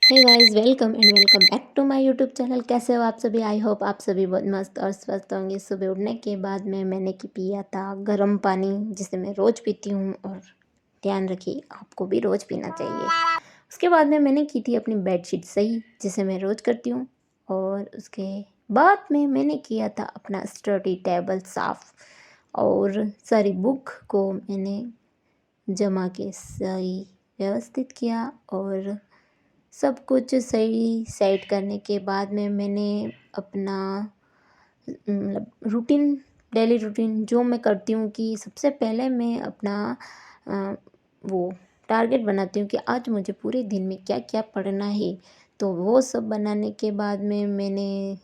Hey guys, welcome and welcome back to my YouTube channel. कैसे हो आप सभी? आई होप आप सभी बहुत मस्त और स्वस्थ होंगे। सुबह उठने के बाद में मैंने पिया था गर्म पानी, जिसे मैं रोज़ पीती हूँ और ध्यान रखिए आपको भी रोज़ पीना चाहिए। उसके बाद में मैंने की थी अपनी बेडशीट सही, जिसे मैं रोज़ करती हूँ। और उसके बाद में मैंने किया था अपना स्टडी टेबल साफ़, और सारी बुक को मैंने जमा के सही व्यवस्थित किया। और सब कुछ सही सेट करने के बाद में मैंने अपना मतलब रूटीन, डेली रूटीन जो मैं करती हूँ कि सबसे पहले मैं अपना अ, वो टारगेट बनाती हूँ कि आज मुझे पूरे दिन में क्या क्या पढ़ना है। तो वो सब बनाने के बाद में मैंने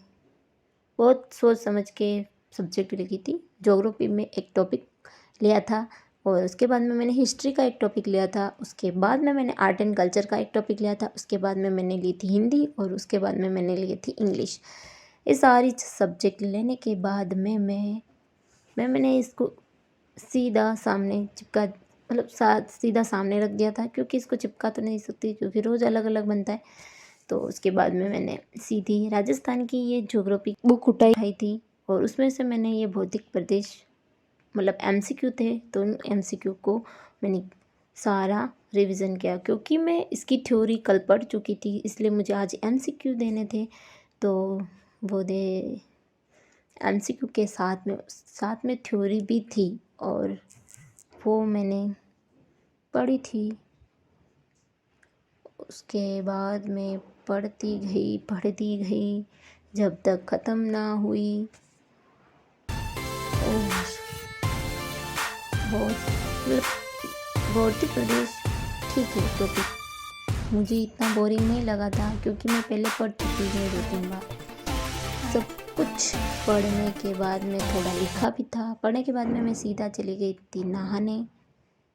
बहुत सोच समझ के सब्जेक्ट लिखी थी। ज्योग्राफी में एक टॉपिक लिया था, और उसके बाद में मैंने हिस्ट्री का एक टॉपिक लिया था। उसके बाद में मैंने आर्ट एंड कल्चर का एक टॉपिक लिया था। उसके बाद में मैंने ली थी हिंदी, और उसके बाद में मैंने ली थी इंग्लिश। ये सारी सब्जेक्ट लेने के बाद में मैंने इसको सीधा सामने चिपका, मतलब साथ सीधा सामने रख दिया था, क्योंकि इसको चिपका तो नहीं सकती क्योंकि रोज़ अलग अलग बनता है। तो उसके बाद में मैंने सीधी राजस्थान की ये ज्योग्राफी बुक उठाई थी, और उसमें से मैंने ये भौतिक प्रदेश, मतलब एमसीक्यू थे, तो उन एमसीक्यू को मैंने सारा रिवीजन किया, क्योंकि मैं इसकी थ्योरी कल पढ़ चुकी थी, इसलिए मुझे आज एमसीक्यू देने थे। तो वो दे एमसीक्यू के साथ में थ्योरी भी थी, और वो मैंने पढ़ी थी। उसके बाद मैं पढ़ती गई जब तक ख़त्म ना हुई। और बहुत मतलब भौतिक प्रदेश ठीक है टॉपिक, मुझे इतना बोरिंग नहीं लगा था, क्योंकि मैं पहले पढ़ चुकी हूँ 2-3 बार। सब कुछ पढ़ने के बाद में थोड़ा लिखा भी था। पढ़ने के बाद में मैं सीधा चली गई थी नहाने।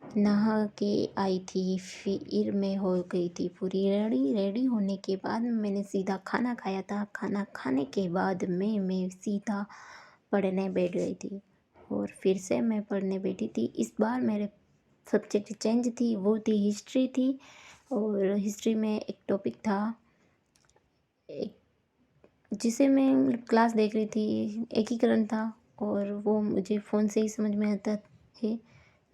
नहा के आई थी, फिर मैं हो गई थी पूरी रेडी। रेडी होने के बाद में मैंने सीधा खाना खाया था। खाना खाने के बाद में मैं सीधा पढ़ने बैठ गई थी, और फिर से मैं पढ़ने बैठी थी। इस बार मेरे सब्जेक्ट चेंज थी, वो थी हिस्ट्री थी। और हिस्ट्री में एक टॉपिक था, एक जिसे मैं मतलब क्लास देख रही थी, एकीकरण था, और वो मुझे फ़ोन से ही समझ में आता है।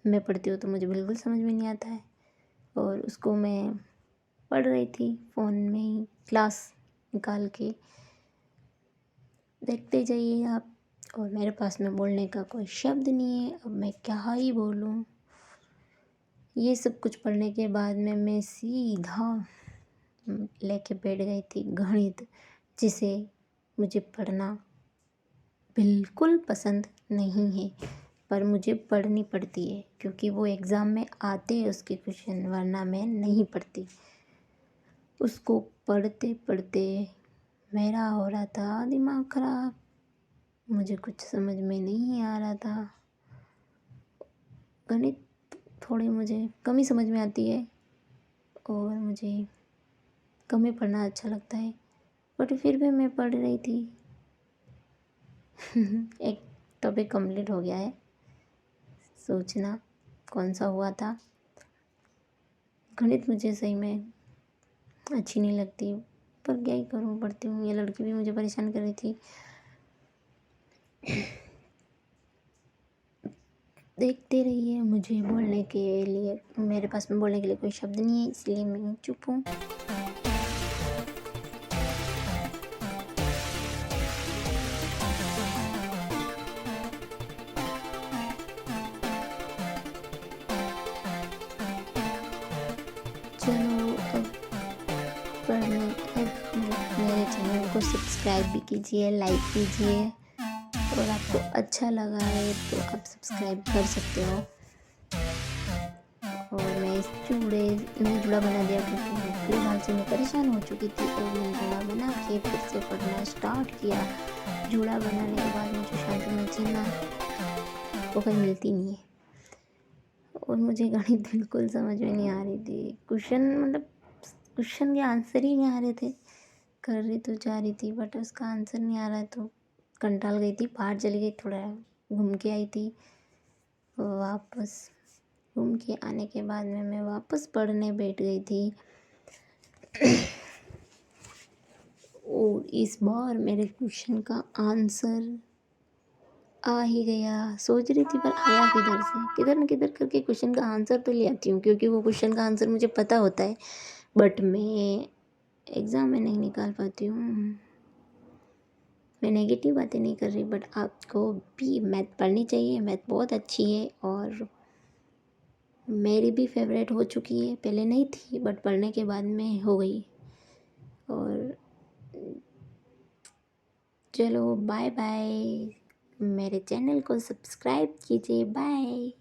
मैं पढ़ती हूँ तो मुझे बिल्कुल समझ में नहीं आता है, और उसको मैं पढ़ रही थी फ़ोन में ही, क्लास निकाल के। देखते जाइए आप। और मेरे पास में बोलने का कोई शब्द नहीं है, अब मैं क्या ही बोलूँ। ये सब कुछ पढ़ने के बाद में मैं सीधा लेके बैठ गई थी गणित, जिसे मुझे पढ़ना बिल्कुल पसंद नहीं है, पर मुझे पढ़नी पड़ती है, क्योंकि वो एग्ज़ाम में आते हैं उसके क्वेश्चन, वरना मैं नहीं पढ़ती। उसको पढ़ते पढ़ते मेरा हो रहा था दिमाग ख़राब, मुझे कुछ समझ में नहीं आ रहा था। गणित थोड़ी मुझे कम ही समझ में आती है, और मुझे कम ही पढ़ना अच्छा लगता है, बट फिर भी मैं पढ़ रही थी। एक टॉपिक कंप्लीट हो गया है। सोचना कौन सा हुआ था। गणित मुझे सही में अच्छी नहीं लगती, पर क्या ही करूँ, पढ़ती हूँ। ये लड़की भी मुझे परेशान कर रही थी। देखते रहिए, मुझे बोलने के लिए, मेरे पास में बोलने के लिए कोई शब्द नहीं है, इसलिए मैं चुप हूँ। चलो अब पढ़ने अब मेरे चैनल को सब्सक्राइब भी कीजिए, लाइक कीजिए, और आपको अच्छा लगा है तो आप सब्सक्राइब कर सकते हो। और मैं इस जूड़ा बना दिया, क्योंकि फिलहाल से मैं परेशान हो चुकी थी, और मैंने जूड़ा बना के फिर से पढ़ना स्टार्ट किया। जूड़ा बनाने के बाद में जो शांति मिलती ना, वो कहीं मिलती नहीं है। और मुझे गणित बिल्कुल समझ में नहीं आ रही थी। क्वेश्चन के आंसर ही नहीं आ रहे थे। कर रही तो जा रही थी, बट उसका आंसर नहीं आ रहा है, तो कंटाल गई थी, बाहर चली गई, थोड़ा घूम के आई थी। वापस घूम के आने के बाद में मैं वापस पढ़ने बैठ गई थी। और इस बार मेरे क्वेश्चन का आंसर आ ही गया। सोच रही थी पर आया किधर से, किधर न किधर करके क्वेश्चन का आंसर तो ले आती हूँ, क्योंकि वो क्वेश्चन का आंसर मुझे पता होता है, बट मैं एग्ज़ाम में नहीं निकाल पाती हूँ। मैं नेगेटिव बातें नहीं कर रही, बट आपको भी मैथ पढ़नी चाहिए। मैथ बहुत अच्छी है और मेरी भी फेवरेट हो चुकी है। पहले नहीं थी, बट पढ़ने के बाद में हो गई। और चलो बाय बाय, मेरे चैनल को सब्सक्राइब कीजिए। बाय।